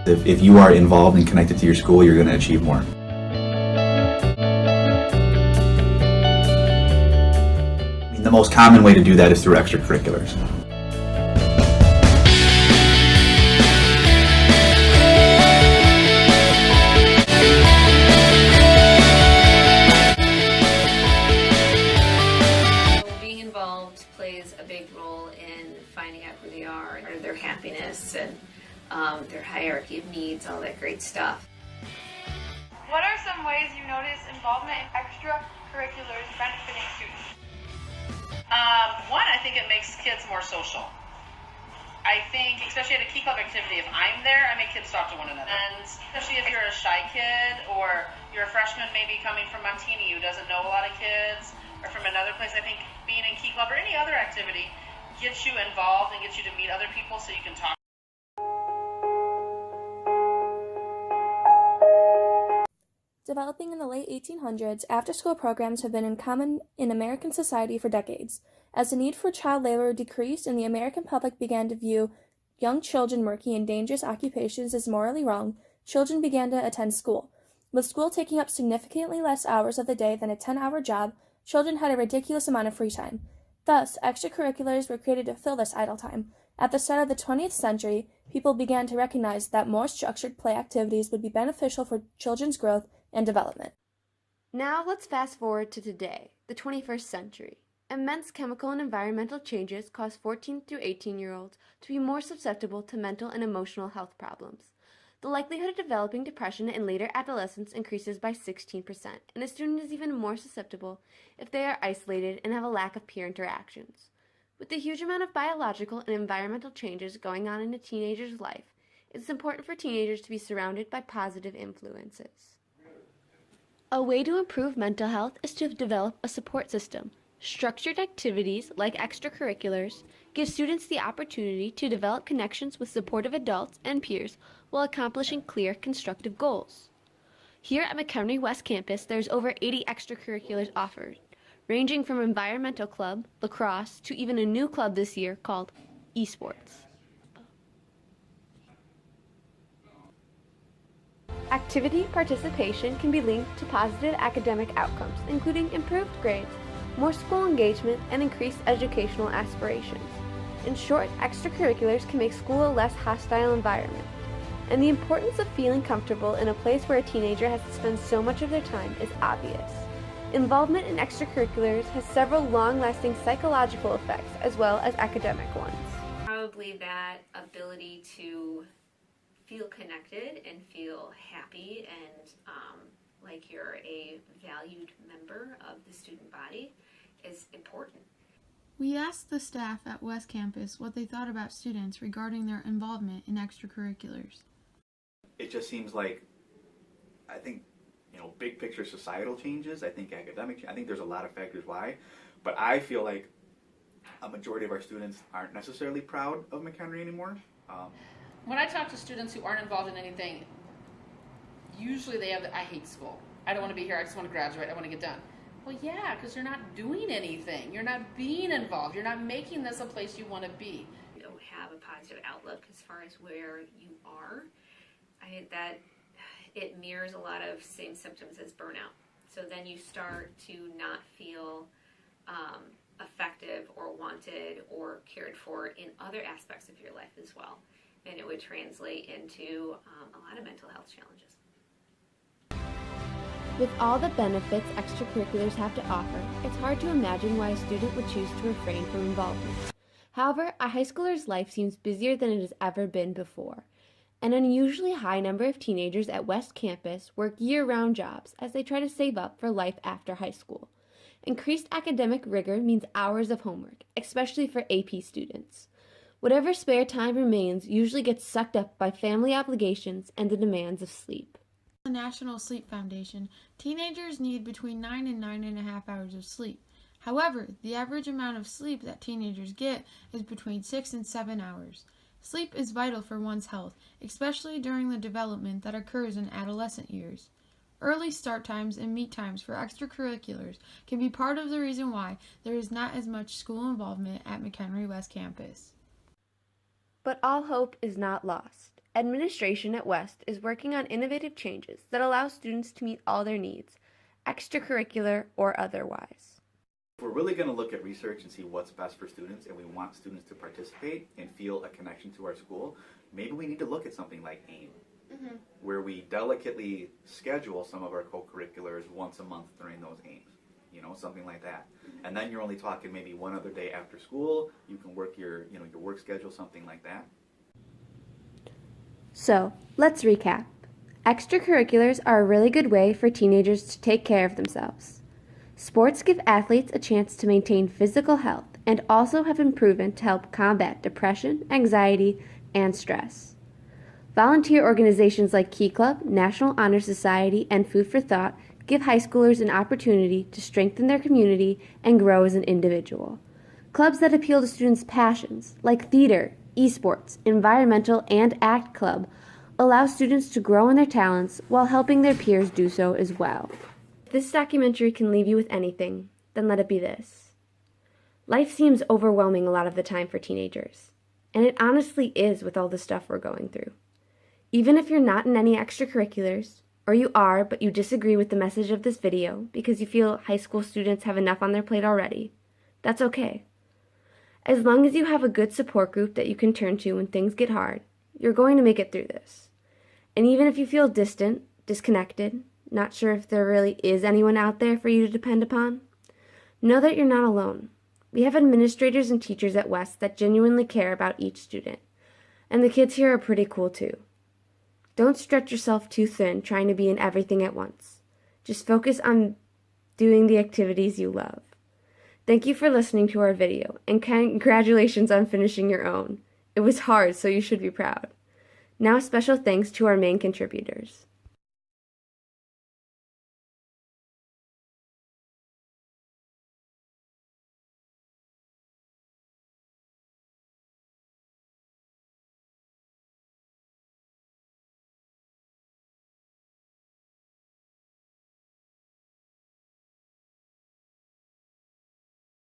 If you are involved and connected to your school, you're going to achieve more. The most common way to do that is through extracurriculars. Being involved plays a big role in finding out who they are and their happiness and their hierarchy of needs, all that great stuff. What are some ways you notice involvement in extracurriculars benefiting students? One, I think it makes kids more social. I think, especially at a key club activity, if I'm there, I make kids talk to one another. And especially if you're a shy kid or you're a freshman maybe coming from Montini who doesn't know a lot of kids or from another place, I think being in key club or any other activity gets you involved and gets you to meet other people so you can talk. Developing in the late 1800s, after-school programs have been common in American society for decades. As the need for child labor decreased and the American public began to view young children working in dangerous occupations as morally wrong, children began to attend school. With school taking up significantly less hours of the day than a 10-hour job, children had a ridiculous amount of free time. Thus, extracurriculars were created to fill this idle time. At the start of the 20th century, people began to recognize that more structured play activities would be beneficial for children's growth and development. Now let's fast forward to today, the 21st century. Immense chemical and environmental changes cause 14 through 18-year-olds to be more susceptible to mental and emotional health problems. The likelihood of developing depression in later adolescence increases by 16%, and a student is even more susceptible if they are isolated and have a lack of peer interactions. With the huge amount of biological and environmental changes going on in a teenager's life, it's important for teenagers to be surrounded by positive influences. A way to improve mental health is to develop a support system. Structured activities, like extracurriculars, give students the opportunity to develop connections with supportive adults and peers while accomplishing clear, constructive goals. Here at McHenry West Campus, there's over 80 extracurriculars offered, ranging from environmental club, lacrosse, to even a new club this year called esports. Activity participation can be linked to positive academic outcomes, including improved grades, more school engagement, and increased educational aspirations. In short, extracurriculars can make school a less hostile environment. And the importance of feeling comfortable in a place where a teenager has to spend so much of their time is obvious. Involvement in extracurriculars has several long-lasting psychological effects as well as academic ones. Probably that ability to feel connected and feel happy and like you're a valued member of the student body is important. We asked the staff at West Campus what they thought about students regarding their involvement in extracurriculars. It just seems like, I think, big picture societal changes, I think academic, I think there's a lot of factors why, but I feel like a majority of our students aren't necessarily proud of McHenry anymore. When I talk to students who aren't involved in anything, usually they have I hate school. I don't want to be here. I just want to graduate. I want to get done. Well, yeah, because you're not doing anything. You're not being involved. You're not making this a place you want to be. You don't have a positive outlook as far as where you are. I think that it mirrors a lot of same symptoms as burnout. So then you start to not feel effective or wanted or cared for in other aspects of your life as well. And it would translate into a lot of mental health challenges. With all the benefits extracurriculars have to offer, it's hard to imagine why a student would choose to refrain from involvement. However, a high schooler's life seems busier than it has ever been before. An unusually high number of teenagers at West Campus work year-round jobs as they try to save up for life after high school. Increased academic rigor means hours of homework, especially for AP students. Whatever spare time remains usually gets sucked up by family obligations and the demands of sleep. The National Sleep Foundation, teenagers need between 9 and 9.5 hours of sleep. However, the average amount of sleep that teenagers get is between 6 and 7 hours. Sleep is vital for one's health, especially during the development that occurs in adolescent years. Early start times and meet times for extracurriculars can be part of the reason why there is not as much school involvement at McHenry West Campus. But all hope is not lost. Administration at West is working on innovative changes that allow students to meet all their needs, extracurricular or otherwise. If we're really going to look at research and see what's best for students, and we want students to participate and feel a connection to our school, maybe we need to look at something like AIM, where we delicately schedule some of our co-curriculars once a month during those AIMs, something like that. And then you're only talking maybe one other day after school. You can work your work schedule, something like that. So, let's recap. Extracurriculars are a really good way for teenagers to take care of themselves. Sports give athletes a chance to maintain physical health and also have been proven to help combat depression, anxiety, and stress. Volunteer organizations like Key Club, National Honor Society, and Food for Thought give high schoolers an opportunity to strengthen their community and grow as an individual. Clubs that appeal to students' passions, like theater, esports, environmental, and ACT Club, allow students to grow in their talents while helping their peers do so as well. If this documentary can leave you with anything, then let it be this. Life seems overwhelming a lot of the time for teenagers, and it honestly is with all the stuff we're going through. Even if you're not in any extracurriculars, or you are but you disagree with the message of this video because you feel high school students have enough on their plate already, that's okay. As long as you have a good support group that you can turn to when things get hard, you're going to make it through this. And even if you feel distant, disconnected, not sure if there really is anyone out there for you to depend upon, know that you're not alone. We have administrators and teachers at West that genuinely care about each student, and the kids here are pretty cool too. Don't stretch yourself too thin trying to be in everything at once. Just focus on doing the activities you love. Thank you for listening to our video, and congratulations on finishing your own. It was hard, so you should be proud. Now special thanks to our main contributors.